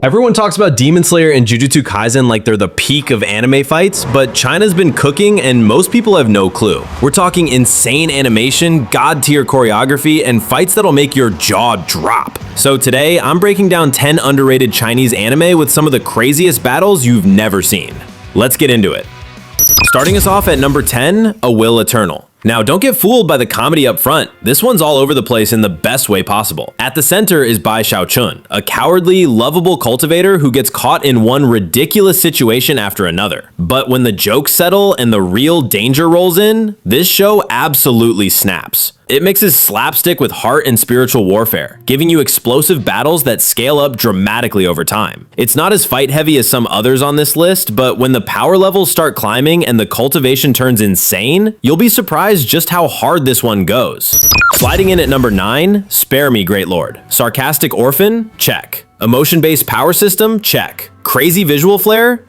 Everyone talks about Demon Slayer and Jujutsu Kaisen like they're the peak of anime fights, but China's been cooking and most people have no clue. We're talking insane animation, god-tier choreography, and fights that'll make your jaw drop. So today, I'm breaking down 10 underrated Chinese anime with some of the craziest battles you've never seen. Let's get into it. Starting us off at number 10, A Will Eternal. Now, don't get fooled by the comedy up front. This one's all over the place in the best way possible. At the center is Bai Xiaochun, a cowardly, lovable cultivator who gets caught in one ridiculous situation after another. But when the jokes settle and the real danger rolls in, this show absolutely snaps. It mixes slapstick with heart and spiritual warfare, giving you explosive battles that scale up dramatically over time. It's not as fight-heavy as some others on this list, but when the power levels start climbing and the cultivation turns insane, you'll be surprised just how hard this one goes. Sliding in at number 9, Spare Me, Great Lord. Sarcastic Orphan? Check. Emotion-based power system? Check. Crazy visual flair?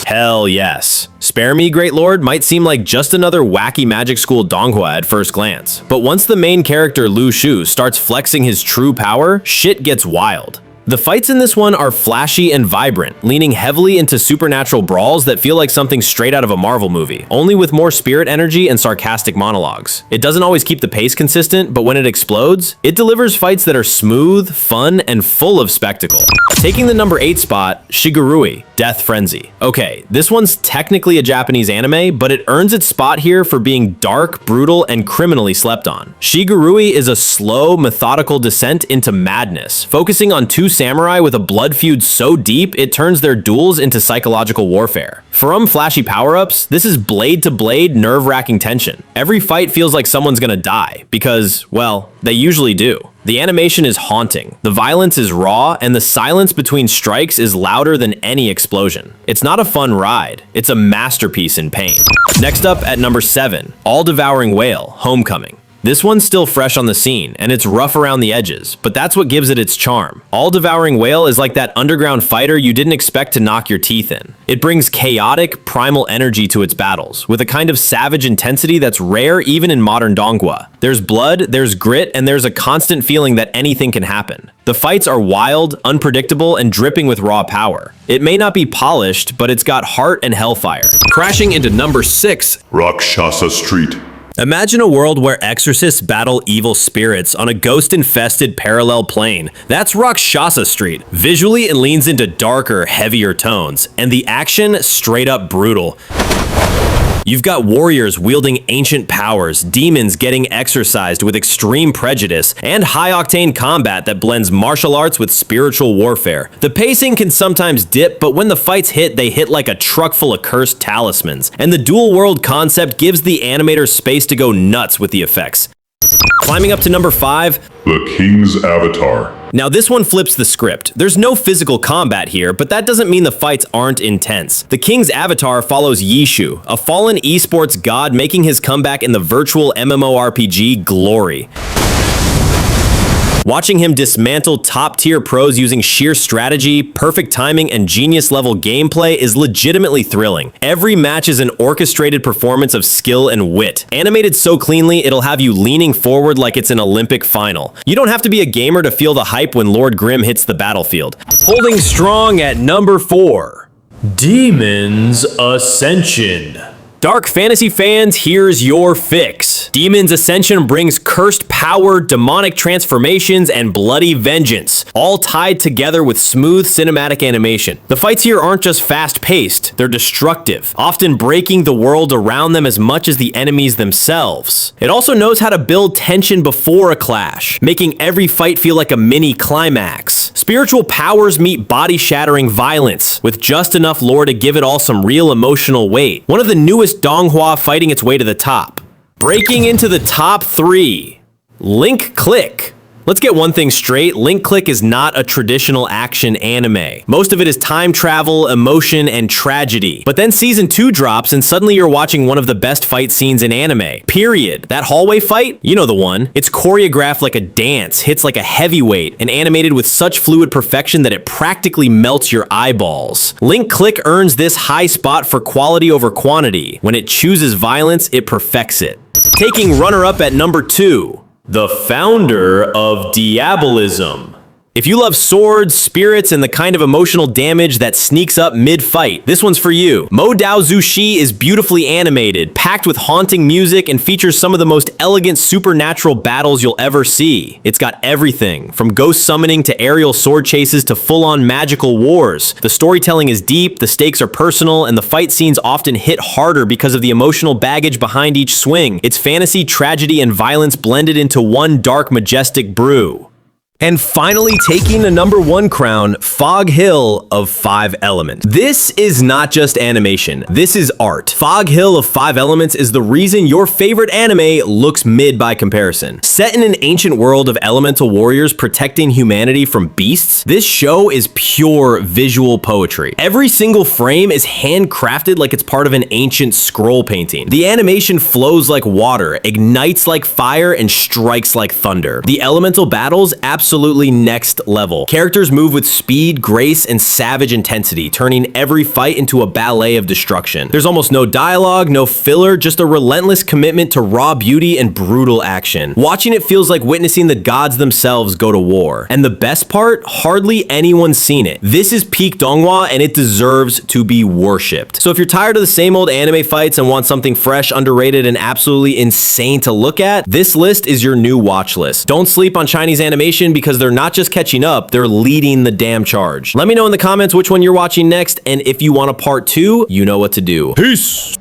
Hell yes. Spare Me, Great Lord might seem like just another wacky magic school donghua at first glance, but once the main character Lu Shu starts flexing his true power, shit gets wild. The fights in this one are flashy and vibrant, leaning heavily into supernatural brawls that feel like something straight out of a Marvel movie, only with more spirit energy and sarcastic monologues. It doesn't always keep the pace consistent, but when it explodes, it delivers fights that are smooth, fun, and full of spectacle. Taking the number 8 spot, Shigurui, Death Frenzy. Okay, this one's technically a Japanese anime, but it earns its spot here for being dark, brutal, and criminally slept on. Shigurui is a slow, methodical descent into madness, focusing on two samurai with a blood feud so deep it turns their duels into psychological warfare. From flashy power-ups, this is blade-to-blade nerve-wracking tension. Every fight feels like someone's gonna die, because, well, they usually do. The animation is haunting, the violence is raw, and the silence between strikes is louder than any explosion. It's not a fun ride, it's a masterpiece in pain. Next up at number 7, All-Devouring Whale, Homecoming. This one's still fresh on the scene, and it's rough around the edges, but that's what gives it its charm. All-Devouring Whale is like that underground fighter you didn't expect to knock your teeth in. It brings chaotic, primal energy to its battles, with a kind of savage intensity that's rare even in modern donghua. There's blood, there's grit, and there's a constant feeling that anything can happen. The fights are wild, unpredictable, and dripping with raw power. It may not be polished, but it's got heart and hellfire. Crashing into number 6, Rakshasa Street. Imagine a world where exorcists battle evil spirits on a ghost-infested parallel plane. That's Rakshasa Street. Visually, it leans into darker, heavier tones, and the action straight up brutal. You've got warriors wielding ancient powers, demons getting exorcised with extreme prejudice, and high-octane combat that blends martial arts with spiritual warfare. The pacing can sometimes dip, but when the fights hit, they hit like a truck full of cursed talismans. And the dual-world concept gives the animator space to go nuts with the effects. Climbing up to number 5, The King's Avatar. Now this one flips the script. There's no physical combat here, but that doesn't mean the fights aren't intense. The King's Avatar follows Yishu, a fallen esports god making his comeback in the virtual MMORPG Glory. Watching him dismantle top-tier pros using sheer strategy, perfect timing, and genius-level gameplay is legitimately thrilling. Every match is an orchestrated performance of skill and wit. Animated so cleanly, it'll have you leaning forward like it's an Olympic final. You don't have to be a gamer to feel the hype when Lord Grimm hits the battlefield. Holding strong at number 4, Demons Ascension. Dark fantasy fans, here's your fix. Demons Ascension brings cursed power, demonic transformations, and bloody vengeance, all tied together with smooth cinematic animation. The fights here aren't just fast-paced, they're destructive, often breaking the world around them as much as the enemies themselves. It also knows how to build tension before a clash, making every fight feel like a mini climax. Spiritual powers meet body-shattering violence, with just enough lore to give it all some real emotional weight. One of the newest donghua fighting its way to the top. Breaking into the top 3, Link Click. Let's get one thing straight, Link Click is not a traditional action anime. Most of it is time travel, emotion, and tragedy. But then season 2 drops and suddenly you're watching one of the best fight scenes in anime. Period. That hallway fight? You know the one. It's choreographed like a dance, hits like a heavyweight, and animated with such fluid perfection that it practically melts your eyeballs. Link Click earns this high spot for quality over quantity. When it chooses violence, it perfects it. Taking runner-up at number 2, The Founder of Diabolism. If you love swords, spirits, and the kind of emotional damage that sneaks up mid-fight, this one's for you. Mo Dao Zushi is beautifully animated, packed with haunting music, and features some of the most elegant supernatural battles you'll ever see. It's got everything, from ghost summoning to aerial sword chases to full-on magical wars. The storytelling is deep, the stakes are personal, and the fight scenes often hit harder because of the emotional baggage behind each swing. It's fantasy, tragedy, and violence blended into one dark, majestic brew. And finally, taking the #1 crown, Fog Hill of 5 Elements. This is not just animation, this is art. Fog Hill of 5 Elements is the reason your favorite anime looks mid by comparison. Set in an ancient world of elemental warriors protecting humanity from beasts, this show is pure visual poetry. Every single frame is handcrafted like it's part of an ancient scroll painting. The animation flows like water, ignites like fire, and strikes like thunder. The elemental battles absolutely next level. Characters move with speed, grace, and savage intensity, turning every fight into a ballet of destruction. There's almost no dialogue, no filler, just a relentless commitment to raw beauty and brutal action. Watching it feels like witnessing the gods themselves go to war. And the best part, hardly anyone's seen it. This is peak Donghua, and it deserves to be worshipped. So if you're tired of the same old anime fights and want something fresh, underrated, and absolutely insane to look at, this list is your new watch list. Don't sleep on Chinese animation because they're not just catching up, they're leading the damn charge. Let me know in the comments which one you're watching next, and if you want a part 2, you know what to do. Peace!